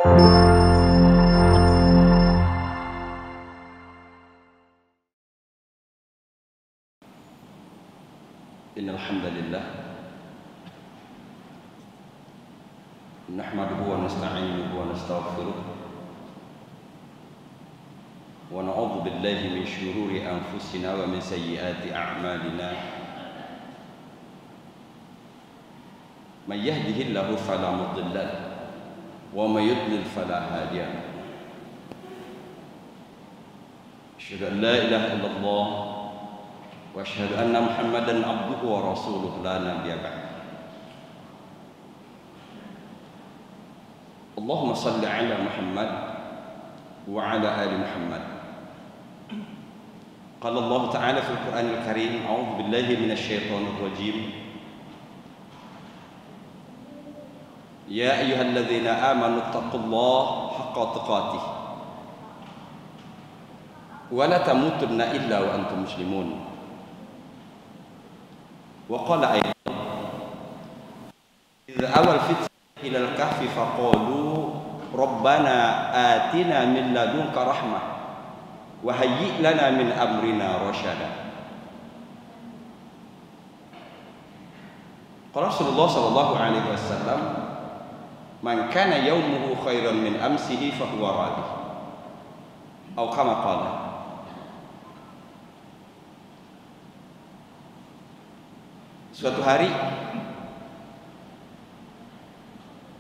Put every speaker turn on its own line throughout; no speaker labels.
Innal hamdalillah nahmaduhu wa nasta'inuhu wa nastaghfiruh wa na'udzu billahi min shururi anfusina wa min sayyiati a'malina man yahdihillahu fala mudilla lahu wa may yudlil fala hadiya lahu asyhadu an la ilaha illallah wa asyhadu anna Muhammadan abduhu wa rasuluhu la nabiyya ba'd. Allahumma salli ala Muhammad wa ala ali Muhammad. Qala Allah ta'ala fil Qur'anil Karim, a'udzu billahi minasy syaithanir rajim. Ya ayyuhalladzina amanu taqullaha haqqa tuqatih wa la tamutunna illa wa antum muslimun. وقال أيضا إذا أوى الفتنة إلى الكهف فقالوا ربنا آتنا من لدنك رحمة وهيئ لنا من أمرنا رشدا. قال رسول الله صلى الله عليه وسلم من كان يومه خيرا من أمسه فهو رابح أو كما قال. Suatu hari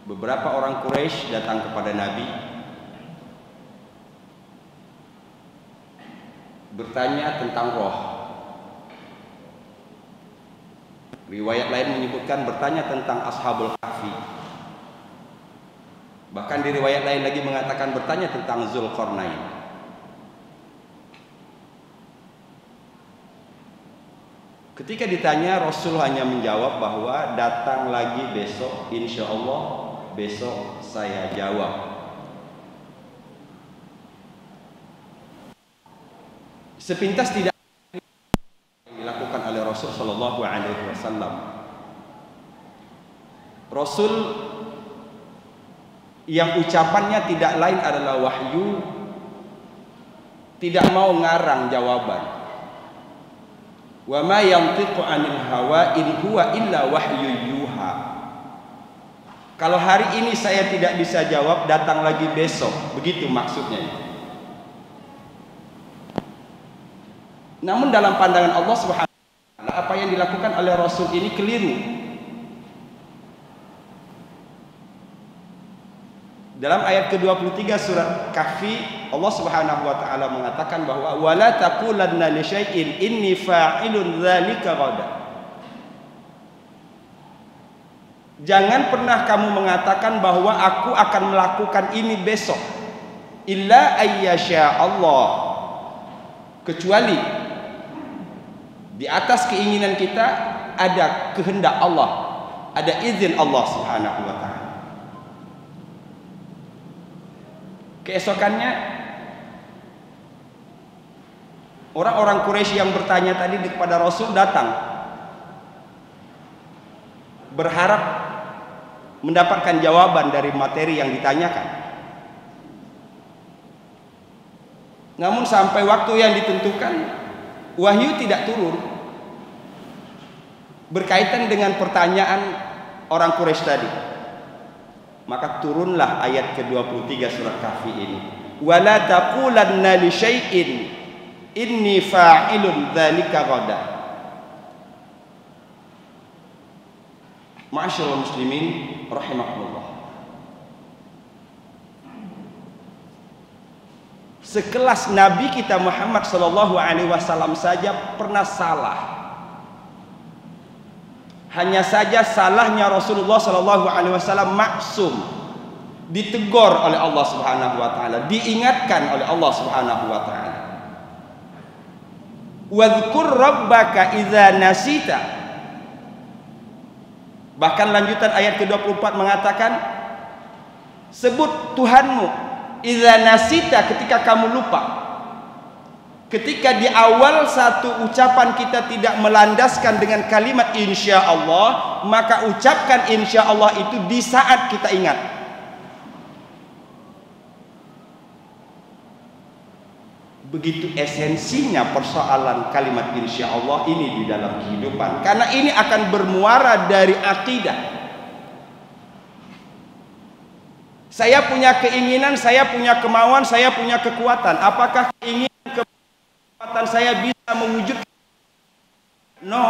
beberapa orang Quraisy datang kepada Nabi bertanya tentang roh. Riwayat lain menyebutkan bertanya tentang Ashabul Kahfi. Bahkan di riwayat lain lagi mengatakan bertanya tentang Zulkarnain. Ketika ditanya, Rasul hanya menjawab bahwa datang lagi besok, insya Allah besok saya jawab. Sepintas tidak dilakukan oleh Rasul Shallallahu Alaihi Wasallam. Rasul yang ucapannya tidak lain adalah wahyu, tidak mau ngarang jawaban. Wa ma yantiqu 'anil hawa in huwa illa wahyu yuha. Kalau hari ini saya tidak bisa jawab, datang lagi besok. Begitu maksudnya. Namun dalam pandangan Allah Subhanahu wa taala, apa yang dilakukan oleh Rasul ini keliru. Dalam ayat ke-23 surat Kahfi, Allah Subhanahu wa taala mengatakan bahwa wala taqulanna li syai'in inni fa'ilun dzalika ghadan. Jangan pernah kamu mengatakan bahwa aku akan melakukan ini besok. Illa ayyasha Allah. Kecuali di atas keinginan kita ada kehendak Allah, ada izin Allah Subhanahu wa taala. Keesokannya orang-orang Quraisy yang bertanya tadi kepada Rasul datang berharap mendapatkan jawaban dari materi yang ditanyakan. Namun sampai waktu yang ditentukan wahyu tidak turun berkaitan dengan pertanyaan orang Quraisy tadi. Maka turunlah ayat ke-23 surat Kahfi ini. Wala taqulanna li syai'in inni fa'ilun dzalika ghadan. Ma'asyiral muslimin rahimakumullah. Sekelas Nabi kita Muhammad sallallahu alaihi wasallam saja pernah salah. Hanya saja salahnya Rasulullah sallallahu alaihi wasallam maksum, ditegur oleh Allah Subhanahu wa taala, diingatkan oleh Allah Subhanahu wa taala. Wadhkur rabbaka idza nasita. Bahkan lanjutan ayat ke-24 mengatakan, sebut Tuhanmu idza nasita, ketika kamu lupa. Ketika di awal satu ucapan kita tidak melandaskan dengan kalimat insya Allah, maka ucapkan insya Allah itu di saat kita ingat. Begitu esensinya persoalan kalimat insya Allah ini di dalam kehidupan, karena ini akan bermuara dari akidah. Saya punya keinginan, saya punya kemauan, saya punya kekuatan. Apakah keinginan kekuatan saya bisa mewujudkan? No.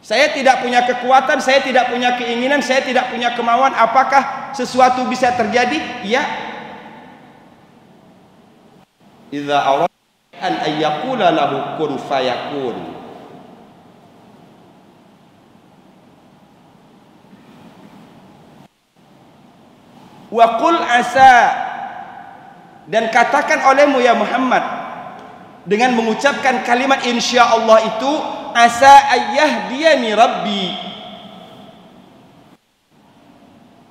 Saya tidak punya kekuatan, saya tidak punya keinginan, saya tidak punya kemauan. Apakah sesuatu bisa terjadi? Ya. Idza arada an ayyaqula lahu kun fayakun. Wa qul asa, dan katakan olehmu ya Muhammad dengan mengucapkan kalimat insya Allah itu, asa ayyahdiyani rabbi.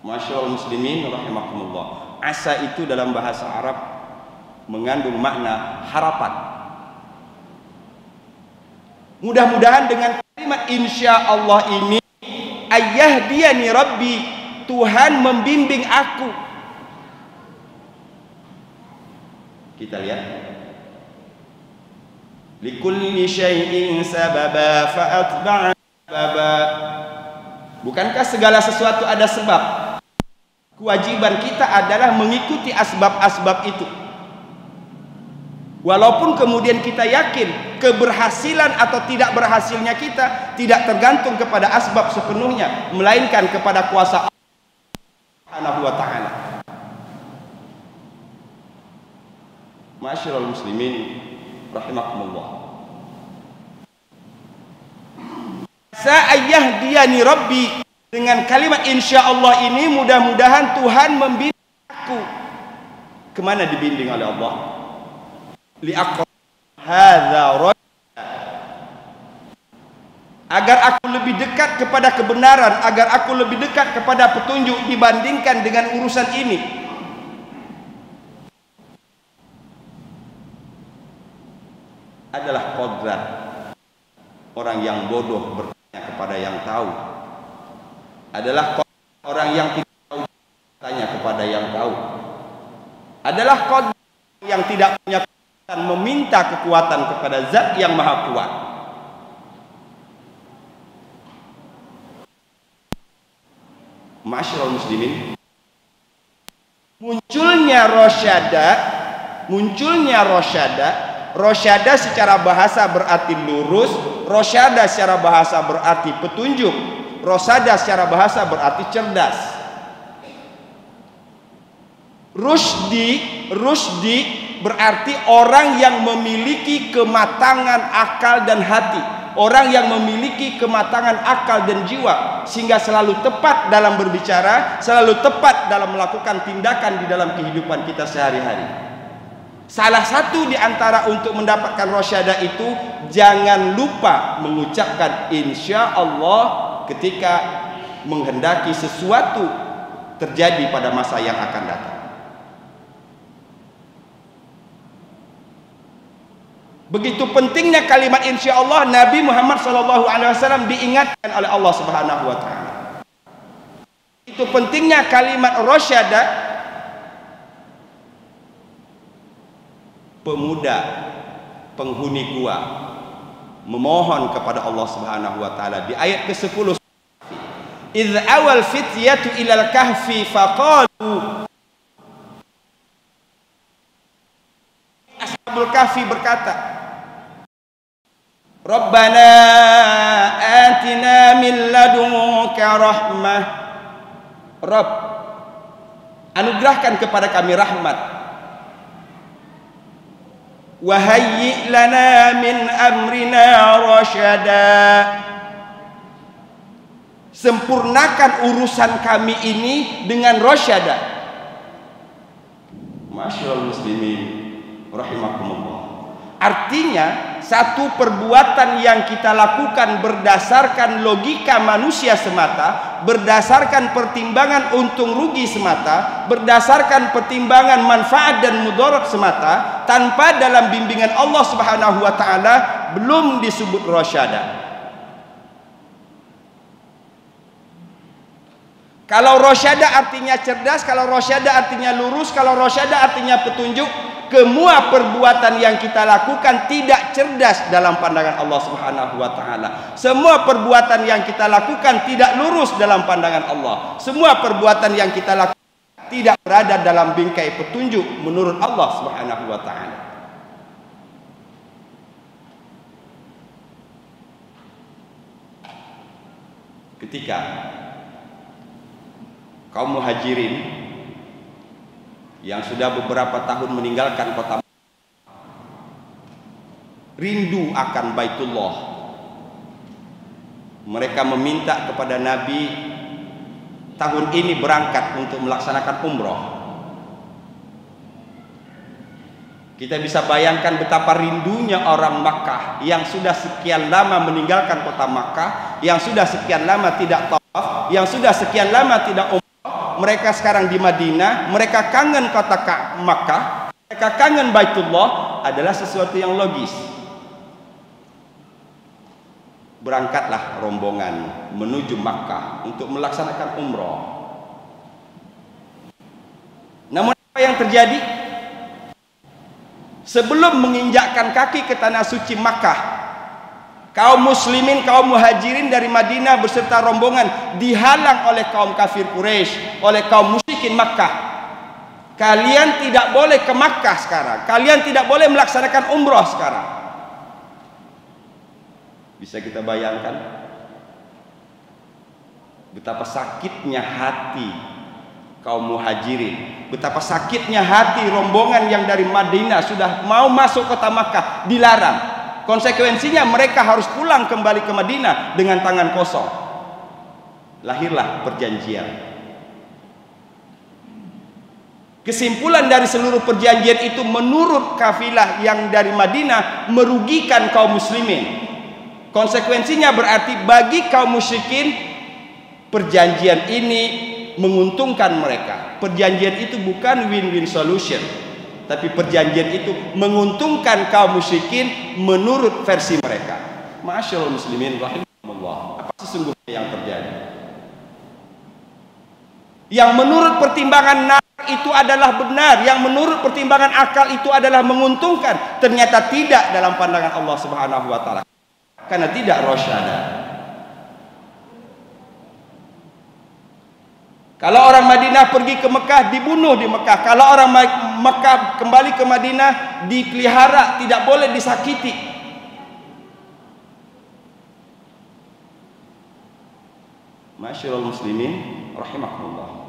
Masyaallah muslimin rahimakumullah. Asa itu dalam bahasa Arab mengandung makna harapan. Mudah-mudahan dengan kalimat insya Allah ini, ayyahdiyani rabbi, Tuhan membimbing aku. Kita lihat, likulli syai'in sababa fa'atba'a sababa. Bukankah segala sesuatu ada sebab? Kewajiban kita adalah mengikuti asbab-asbab itu. Walaupun kemudian kita yakin keberhasilan atau tidak berhasilnya kita tidak tergantung kepada asbab sepenuhnya, melainkan kepada kuasa Allah Subhanahu wa ta'ala. Ma'asyiral muslimin rahimakumullah. Sa'ayyahdiyani rabbi, dengan kalimat insya Allah ini mudah-mudahan Tuhan membimbing aku. Kemana dibimbing oleh Allah? Li'aqrab hadza rajula, agar aku lebih dekat kepada kebenaran, agar aku lebih dekat kepada petunjuk dibandingkan dengan urusan ini. Adalah kodrat orang yang bodoh bertanya kepada yang tahu. Adalah orang yang tidak tahu bertanya kepada yang tahu. Adalah kodrat yang tidak punya kekuatan meminta kekuatan kepada Zat yang Maha Kuat. Ma'asyiral muslimin, munculnya rosyada secara bahasa berarti lurus, rosyada secara bahasa berarti petunjuk, rosyada secara bahasa berarti cerdas. Rusdi berarti orang yang memiliki kematangan akal dan hati, orang yang memiliki kematangan akal dan jiwa, sehingga selalu tepat dalam berbicara, selalu tepat dalam melakukan tindakan di dalam kehidupan kita sehari-hari. Salah satu di antara untuk mendapatkan rosyada itu, jangan lupa mengucapkan insya Allah ketika menghendaki sesuatu terjadi pada masa yang akan datang. Begitu pentingnya kalimat insya Allah, Nabi Muhammad SAW diingatkan oleh Allah Subhanahu wa ta'ala. Itu pentingnya kalimat rosyada. Pemuda penghuni gua memohon kepada Allah Subhanahu wa ta'ala di ayat ke-10, idz awal fityatu ilal kahfi faqalu, ashabul kahfi berkata, Rabbana atina min ladunka rahmah, Rabb, anugerahkan kepada kami rahmat, wahayyi lana min amrina rasyada, sempurnakan urusan kami ini dengan rasyada. Masyaallah muslimin rahimakumullah. Artinya satu perbuatan yang kita lakukan berdasarkan logika manusia semata, berdasarkan pertimbangan untung rugi semata, berdasarkan pertimbangan manfaat dan mudarat semata, tanpa dalam bimbingan Allah Subhanahu wa ta'ala, belum disebut rasyada. Kalau rosyada artinya cerdas, kalau rosyada artinya lurus, kalau rosyada artinya petunjuk, semua perbuatan yang kita lakukan tidak cerdas dalam pandangan Allah Subhanahu wa taala. Semua perbuatan yang kita lakukan tidak lurus dalam pandangan Allah. Semua perbuatan yang kita lakukan tidak berada dalam bingkai petunjuk menurut Allah Subhanahu wa taala. Ketika kaum muhajirin yang sudah beberapa tahun meninggalkan kota rindu akan Baitullah, mereka meminta kepada Nabi tahun ini berangkat untuk melaksanakan umroh. Kita bisa bayangkan betapa rindunya orang Makkah yang sudah sekian lama meninggalkan kota Makkah, yang sudah sekian lama tidak tawaf, yang sudah sekian lama tidak umroh. Mereka sekarang di Madinah, mereka kangen kota Makkah, mereka kangen Baitullah, adalah sesuatu yang logis. Berangkatlah rombongan menuju Makkah untuk melaksanakan umroh. Namun apa yang terjadi? Sebelum menginjakkan kaki ke tanah suci Makkah, kaum muslimin, kaum muhajirin dari Madinah beserta rombongan dihalang oleh kaum kafir Quraisy, oleh kaum musyrikin Makkah. Kalian tidak boleh ke Makkah sekarang, kalian tidak boleh melaksanakan umroh sekarang. Bisa kita bayangkan betapa sakitnya hati kaum muhajirin, betapa sakitnya hati rombongan yang dari Madinah sudah mau masuk kota Makkah dilarang. Konsekuensinya mereka harus pulang kembali ke Madinah dengan tangan kosong. Lahirlah perjanjian. Kesimpulan dari seluruh perjanjian itu menurut kafilah yang dari Madinah merugikan kaum muslimin. Konsekuensinya berarti bagi kaum musyrikin perjanjian ini menguntungkan mereka. Perjanjian itu bukan win-win solution, tapi perjanjian itu menguntungkan kaum musyrikin menurut versi mereka. Ma'asyiral muslimin rahimakumullah. Apa sesungguhnya yang terjadi? Yang menurut pertimbangan nalar itu adalah benar, yang menurut pertimbangan akal itu adalah menguntungkan, ternyata tidak dalam pandangan Allah Subhanahu wa taala. Karena tidak rosyada. Kalau orang Madinah pergi ke Mekah dibunuh di Mekah. Kalau orang Mekah kembali ke Madinah dipelihara, tidak boleh disakiti. Masyaallah muslimin rahimakumullah.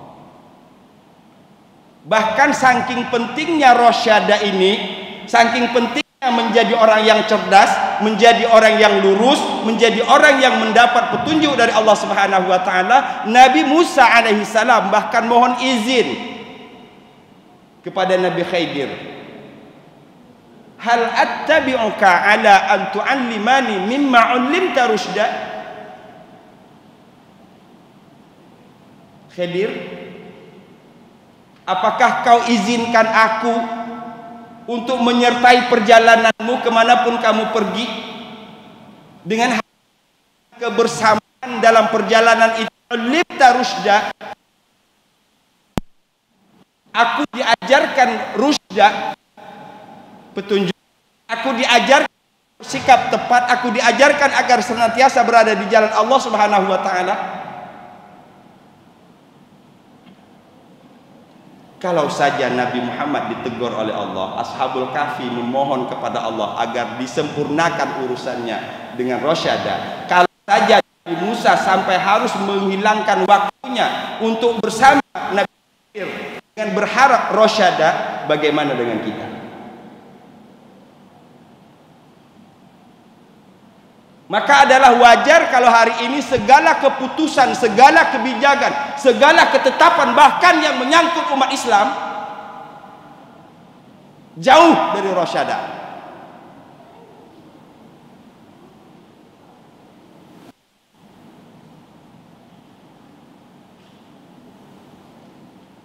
Bahkan saking pentingnya rosyada ini, saking pentingnya menjadi orang yang cerdas, menjadi orang yang lurus, menjadi orang yang mendapat petunjuk dari Allah Subhanahu wa taala, Nabi Musa alaihi salam bahkan mohon izin kepada Nabi Khidir. Hal attabi'uka ala an tu'allimani mimma 'ullimta rusyda? Khidir, apakah kau izinkan aku untuk menyertai perjalananmu kemanapun kamu pergi, dengan kebersamaan dalam perjalanan itu lipta rusda, aku diajarkan rusda, petunjuk, aku diajarkan sikap tepat, aku diajarkan agar senantiasa berada di jalan Allah Subhanahu wa taala. Kalau saja Nabi Muhammad ditegur oleh Allah, Ashabul Kahfi memohon kepada Allah agar disempurnakan urusannya dengan rosyada. Kalau saja Nabi Musa sampai harus menghilangkan waktunya untuk bersama Nabi Khidir dengan berharap rosyada, bagaimana dengan kita? Maka adalah wajar kalau hari ini segala keputusan, segala kebijakan, segala ketetapan bahkan yang menyangkut umat Islam jauh dari rosyada.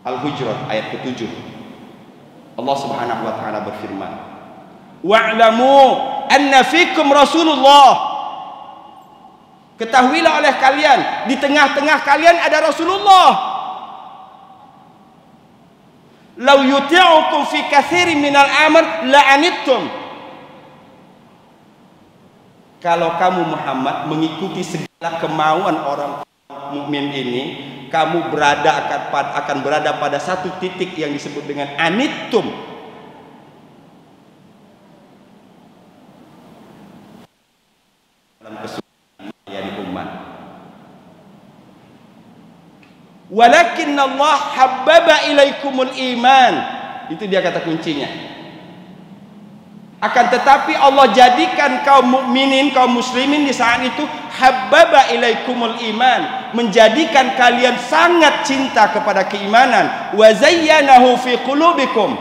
Al-Hujurat ayat ke-7. Allah Subhanahu wa taala berfirman, "Wa'lamu anna fikum Rasulullah." Ketahuilah oleh kalian, di tengah-tengah kalian ada Rasulullah. Lau yuti'ukum fi katsirin minal amr la'anittum. Kalau kamu Muhammad mengikuti segala kemauan orang mukmin ini, kamu akan berada pada satu titik yang disebut dengan anittum. Dalam kesulitan yang umat. Walakin Allah habbaba ilaikumul iman. Itu dia kata kuncinya. Akan tetapi Allah jadikan kaum mukminin, kaum muslimin di saat itu habbaba ilaikumul iman, menjadikan kalian sangat cinta kepada keimanan, wa zayyanahu fi qulubikum,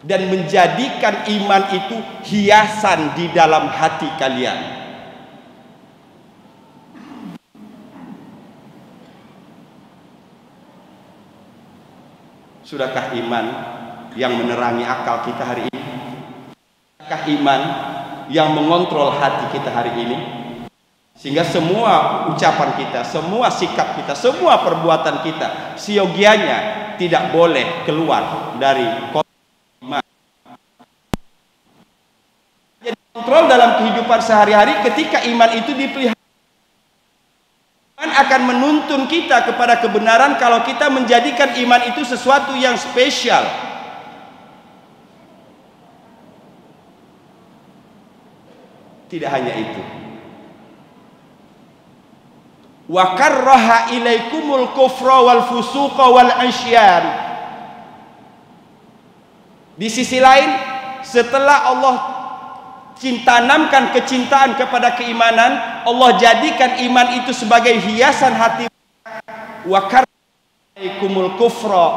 dan menjadikan iman itu hiasan di dalam hati kalian. Sudahkah iman yang menerangi akal kita hari ini? Sudahkah iman yang mengontrol hati kita hari ini? Sehingga semua ucapan kita, semua sikap kita, semua perbuatan kita siogianya tidak boleh keluar dari iman. Jadi kontrol dalam kehidupan sehari-hari ketika iman itu dipelihara. Iman akan menuntun kita kepada kebenaran kalau kita menjadikan iman itu sesuatu yang spesial. Tidak hanya itu. Wa karraha ilaikumul kufra wal fusuqa wal isyan. Di sisi lain, setelah Allah tanamkan kecintaan kepada keimanan, Allah jadikan iman itu sebagai hiasan hati. Wa karraha ilaikumul kufra,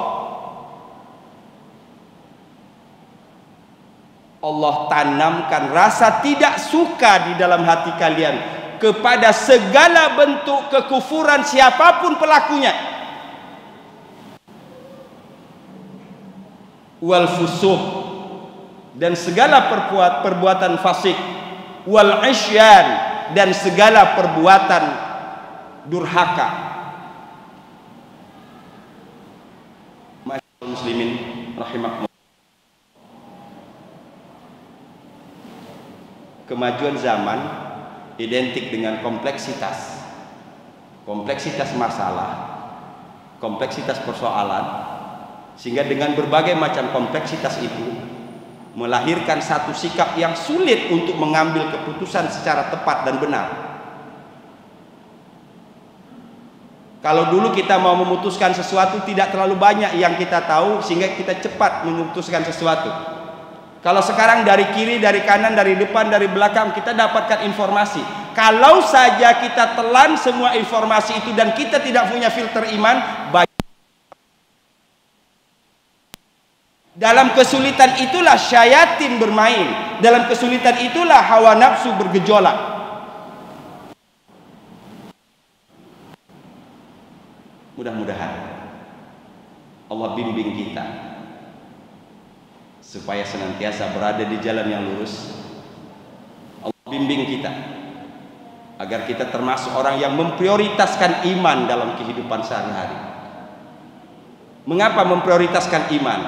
Allah tanamkan rasa tidak suka di dalam hati kalian kepada segala bentuk kekufuran siapapun pelakunya. Wal fusuq, dan segala perbuatan fasik. Wal isyan, dan segala perbuatan durhaka. Ma'asyiral muslimin rahimakumullah. Kemajuan zaman identik dengan kompleksitas masalah, kompleksitas persoalan, sehingga dengan berbagai macam kompleksitas itu melahirkan satu sikap yang sulit untuk mengambil keputusan secara tepat dan benar. Kalau dulu kita mau memutuskan sesuatu, tidak terlalu banyak yang kita tahu sehingga kita cepat memutuskan sesuatu. Kalau sekarang dari kiri, dari kanan, dari depan, dari belakang kita dapatkan informasi. Kalau saja kita telan semua informasi itu dan kita tidak punya filter iman, dalam kesulitan itulah syayatin bermain. Dalam kesulitan itulah hawa nafsu bergejolak. Mudah-mudahan Allah bimbing kita supaya senantiasa berada di jalan yang lurus. Allah bimbing kita agar kita termasuk orang yang memprioritaskan iman dalam kehidupan sehari-hari. Mengapa memprioritaskan iman?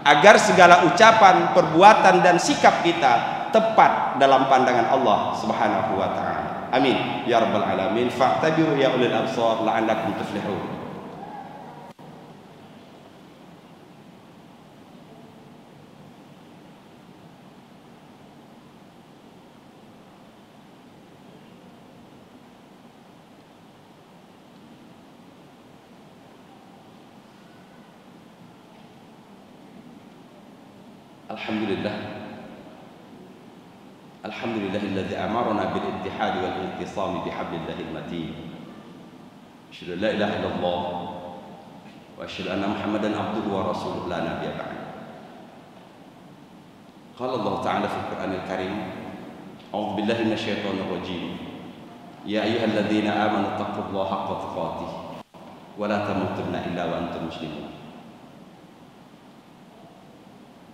Agar segala ucapan, perbuatan, dan sikap kita tepat dalam pandangan Allah Subhanahu wa ta'ala. Amin ya rabbal alamin. Fa'tabiru ya ulil absar la'allakum tuflihun. Alhamdulillahilladzi amarna bil ittihad wal inqisam bihablillahil matin. Asyhadu an la ilaha illallah wa asyhadu anna Muhammadan abduhu wa rasuluhu la nabiyya ba'd. Qala Allah ta'ala fil Qur'anil Karim, a'udzu billahi minasyaitonir rajim. Ya ayyuhalladzina amanu taqullaha haqqa tuqatih wa la tamutunna illa wa antum muslimun.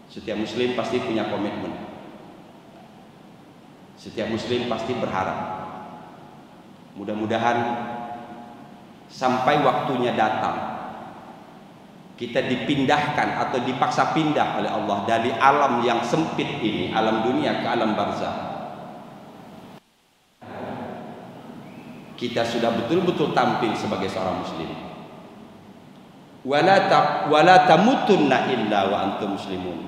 Setiap muslim pasti punya komitmen. Setiap muslim pasti berharap Mudah-mudahan sampai waktunya datang kita dipindahkan atau dipaksa pindah oleh Allah dari alam yang sempit ini, alam dunia, ke alam barzakh. Kita sudah betul-betul tampil sebagai seorang muslim. Wala tamutunna illa wa antum muslimun.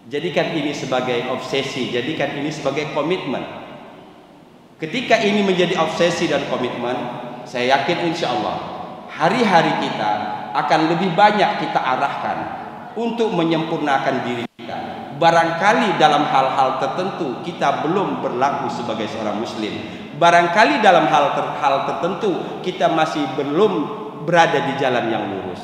Jadikan ini sebagai obsesi, jadikan ini sebagai komitmen. Ketika ini menjadi obsesi dan komitmen, saya yakin insya Allah hari-hari kita akan lebih banyak kita arahkan untuk menyempurnakan diri kita. Barangkali dalam hal-hal tertentu kita belum berlaku sebagai seorang muslim. Barangkali dalam hal tertentu kita masih belum berada di jalan yang lurus.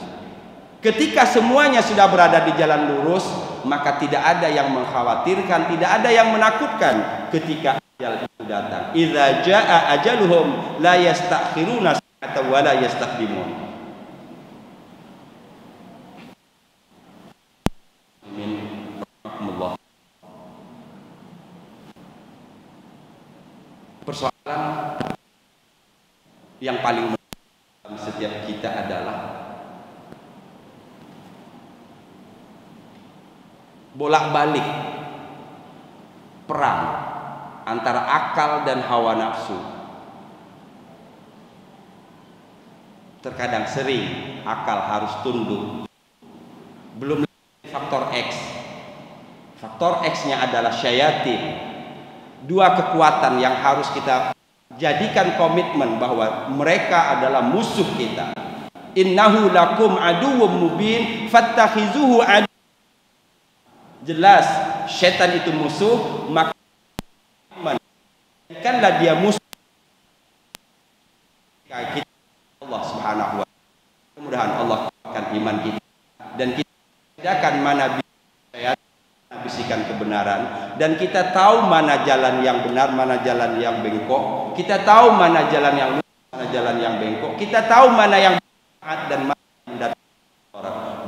Ketika semuanya sudah berada di jalan lurus, maka tidak ada yang mengkhawatirkan, tidak ada yang menakutkan ketika ajal itu datang. Idza jaa ajaluhum la yastakhiruna sa'atan wa la yastaqdimun. Persoalan yang paling dalam setiap kita adalah bolak-balik perang antara akal dan hawa nafsu. Terkadang sering akal harus tunduk. Belum lagi faktor X. Faktor X-nya adalah syayatin. Dua kekuatan yang harus kita jadikan komitmen bahwa mereka adalah musuh kita. Innahu lakum aduwwum mubin fattakhizuhu adu. Jelas setan itu musuh, maka jadikanlah dia musuh kita. Allah Subhanahu wa taala. Mudah-mudahan Allah akan iman kita dan kita bedakan mana bisikan kebenaran, dan kita tahu mana jalan yang benar, mana jalan yang bengkok. Kita tahu mana jalan yang lurus, mana jalan yang bengkok. Kita tahu mana yang berat dan mana yang datang.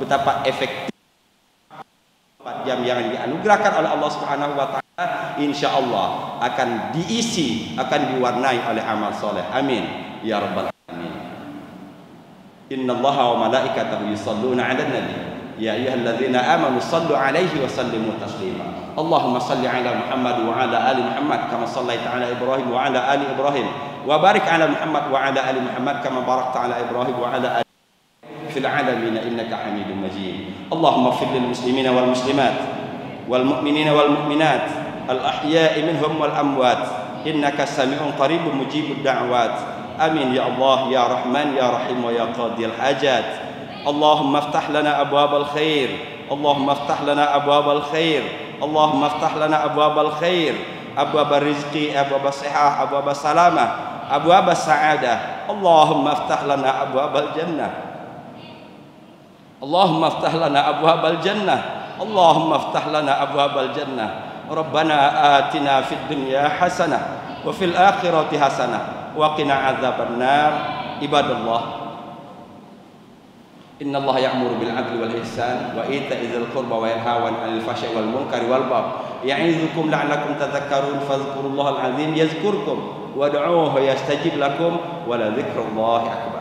Betapa efektif 4 jam yang dianugerahkan oleh Allah Subhanahu wa taala, insya Allah akan diisi, akan diwarnai oleh amal soleh. Amin ya rabbal alamin. Innallaha wa malaikatahu yusholluna 'alan nabi. Ya ayyuhalladzina amanu shallu 'alaihi wa sallimu taslima. Allahumma shalli 'ala Muhammad wa 'ala ali Muhammad kama shallaita 'ala Ibrahim wa 'ala ali Ibrahim wa barik 'ala Muhammad wa 'ala ali Muhammad kama barakta 'ala Ibrahim wa 'ala ali fil 'alamin innaka Hamidum Majid. Allahumma ighfir lil muslimina wal muslimat wal mu'minina wal mu'minat al ahya'i minhum wal amwat innaka sami'un qaribun mujibud da'wat. Amin ya Allah ya Rahman ya Rahim wa ya qadiyal hajat. اللهم افتح لنا أبواب الخير اللهم افتح لنا أبواب الخير اللهم افتح لنا أبواب الخير أبواب الرزق أبواب الصحة أبواب السلامة أبواب السعادة اللهم افتح لنا أبواب الجنة اللهم افتح لنا أبواب الجنة اللهم افتح لنا أبواب الجنة ربنا آتنا في الدنيا حسنة وفي الآخرة حسنة وقنا عذاب النار عباد الله Inna Allah ya'muru bil 'adli wal ihsan wa ita'i dzil qurba wa yanha 'anil fahsya'i wal munkari wal baghi ya'idzukum la'allakum tadhakkarun fadhkurullahal 'azim yazkurkum wad'uuhu yastajib lakum wa la dzikrullahi akbar.